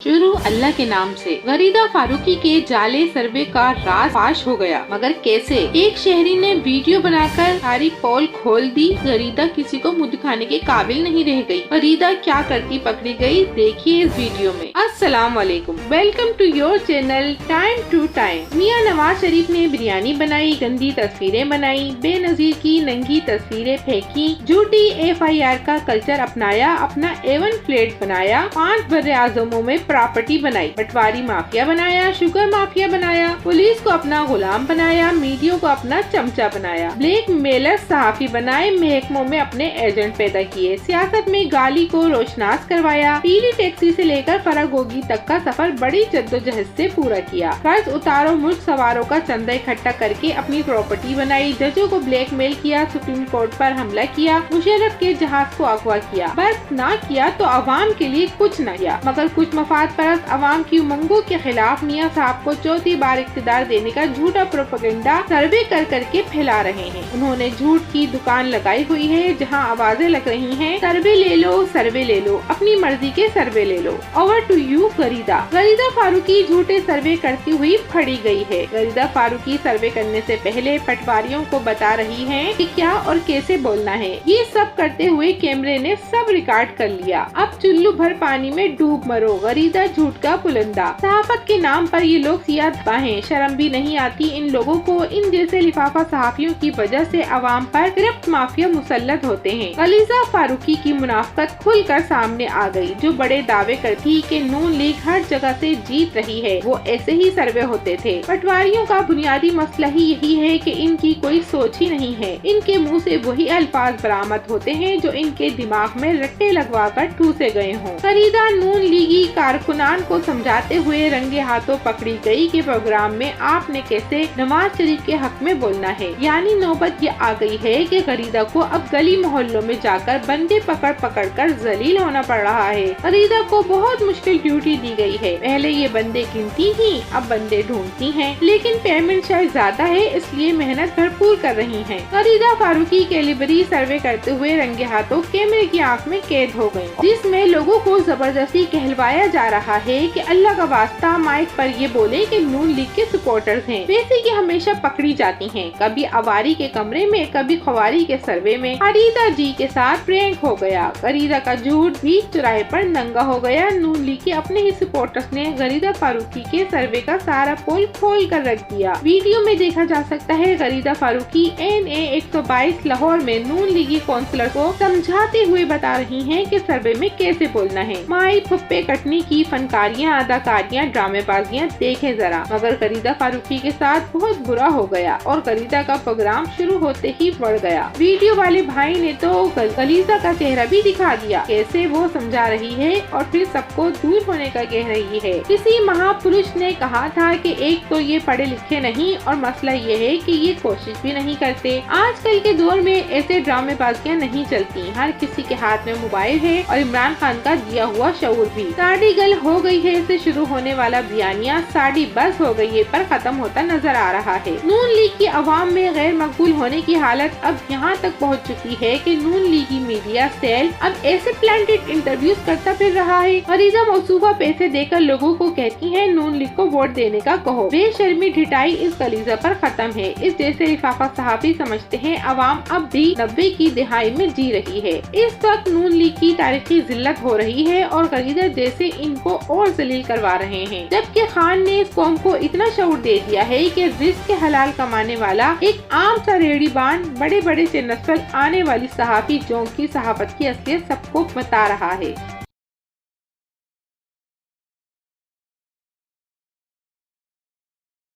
शुरू अल्लाह के नाम से। गरीदा फारूकी के जाले सर्वे का राज फाश हो गया, मगर कैसे? एक शहरी ने वीडियो बनाकर सारी पोल खोल दी। गरीदा किसी को मुंह दिखाने के काबिल नहीं रह गई। गरीदा क्या करती पकड़ी गई, देखिए इस वीडियो में। अस्सलाम वालेकुम, welcome to your channel time to time. Mian Nawaz Sharif ने बिरयानी बनाई, गंदी तस्वीरें बनाई, बेनजीर की नंगी तस्वीरें फेंकी, झूठी FIR का कल्चर अपनाया, अपना A1 फ्लैट बनाया, 5 बड़े आजमों में प्रॉपर्टी बनाई, पटवारी माफिया बनाया, शुगर माफिया बनाया, पुलिस को अपना गुलाम बनाया, मीडिया को अपना चमचा बनाया, ब्लैक मेलर सहाफी बनाए, महकमों में अपने एजेंट पैदा किए, सियासत में गाली को रोशनास करवाया, पीली टैक्सी से लेकर फरागोगी तक का सफर बड़ी जद्दोजहद से पूरा किया, कर्ज उतारो मुल्क सवारों का चंदा इकट्ठा करके अपनी प्रॉपर्टी बनाई, जजों को ब्लैकमेल किया, सुप्रीम कोर्ट पर हमला किया, मुशर्रफ के जहाज को अगवा किया, बस ना किया तो अवाम के लिए कुछ न किया, मगर कुछ मफाद परस्त अवाम की उमंगों के खिलाफ मियां साहब को चौथी बार इख्तिदार देने का झूठा प्रोपेगेंडा सर्वे कर करके फैला रहे हैं। उन्होंने झूठ की दुकान लगाई हुई है, जहां आवाजें लग रही हैं, सर्वे ले लो, अपनी मर्जी के सर्वे ले लो। Over to you Gharida. Gharida Farooqi झूठे सर्वे करती हुई फड़ी गई है। गरीदा फारूकी सर्वे करने से पहले पटवारियों को बता रही है कि क्या और कैसे बोलना है। ये सब करते हुए कैमरे ने सब रिकॉर्ड कर लिया। अब चुल्लू भर पानी में डूब मरो, गरीदा झूठ का पुलंदा। सहाफत के नाम पर ये लोग सियासत बाहें, शर्म भी नहीं आती इन लोगों को। इन जैसे लिफाफा सहाफियों की वजह से अवाम पर गिरफ्त माफिया मुसल्लत होते हैं। गलीजा फारूकी की मुनाफकत खुलकर सामने आ गई। जो बड़े दावे करती कि नून लीग हर जगह से जीत रही है, वो ऐसे ही सर्वे होते थे। पटवारियों का बुनियादी मसला ही यही है कि इनकी कोई सोच ही नहीं है। इनके मुंह से वही अल्फाज बरामद होते हैं जो इनके दिमाग में रट्टे लगवा कर ठूसे गए हों। गरीदा नून लीगी कारकुनान को समझाते हुए रंगे हाथों पकड़ी गई कि प्रोग्राम में आपने कैसे नवाज शरीफ के हक में बोलना है। यानी नौबत ये आ गई है कि गरीदा को अब गली मोहल्लों में जाकर बंदे पकड़ पकड़ कर जलील होना पड़ रहा है। गरीदा को बहुत मुश्किल ड्यूटी दी गई है। पहले ये बंदे गिनती थी, अब बंदे ढूंढती हैं, लेकिन पेमेंट शायद ज्यादा है, इसलिए मेहनत भरपूर कर रही हैं। गरीदा फारूकी कैलिबरी सर्वे करते हुए रंगे हाथों कैमरे की आंख में कैद हो गयी, जिसमें लोगों को जबरदस्ती कहलवाया जा रहा है कि अल्लाह का वास्ता माइक पर ये बोले कि नून लीग के सपोर्टर्स हैं। वैसे ये हमेशा पकड़ी जाती हैं, कभी अवारी के कमरे में, कभी खवारी के सर्वे में। गरीदा जी के साथ प्रैंक हो गया। गरीदा का झूठ बीच चौराहे पर नंगा हो गया। नून लीग के अपने ही सपोर्टर्स ने गरीदा फारूकी के सर्वे का सारा पोल खोल कर रख दिया। वीडियो में देखा जा सकता है गरीदा फारूकी NA 122 लाहौर में नून लीगी काउंसलर को समझाते हुए बता रही हैं कि सर्वे में कैसे बोलना है। माई फुप्पे कटनी की फनकारियां, अदाकारियां, ड्रामेबाजियां देखें जरा। मगर गरीदा फारूकी के साथ बहुत बुरा हो गया और गरीदा का प्रोग्राम शुरू होते ही बढ़ गया। वीडियो वाले भाई ने तो गलीजा का चेहरा भी दिखा दिया, कैसे वो समझा रही है और फिर सबको दूर होने का कह रही है। किसी महापुरुष ने कहा था कि एक तो ये पढ़े लिखे नहीं और मसला ये है कि ये कोशिश भी नहीं करते। आजकल के दौर में ऐसे ड्रामेबाजियां नहीं चलती। हर किसी के हाथ में मोबाइल है और इमरान खान का दिया हुआ शऊर भी। साड़ी गल हो गई है से शुरू होने वाला बयानिया साड़ी बस हो गई है पर खत्म होता नजर आ रहा है। नून लीग की अवाम में गैर मकबूल होने की हालत अब यहाँ तक पहुँच चुकी है कि नून लीगी मीडिया सेल अब ऐसे प्लांटेड इंटरव्यूज करता फिर रहा है। गरीदा मौसूफा पैसे देकर लोगों को कहती है नून लीग को वोट देने का कहो। बेशर्मी ढिठाई इस गलीजा पर खत्म है। इस जैसे लिफाफा सहाफी समझते हैं अवाम अब भी 90 की दिहाई में जी रही है। इस वक्त नून लीग की तारीखी जिल्लत हो रही है और गरीदा जैसे इनको और जलील करवा रहे हैं, जबकि खान ने इस कौम को इतना शऊर दे दिया है कि रिस्क के हलाल कमाने वाला एक आम सा रेहड़ीबान बड़े बड़े चैनल्स पर आने वाली सहाफी जोंक की सहाफत की असलियत सबको बता रहा है।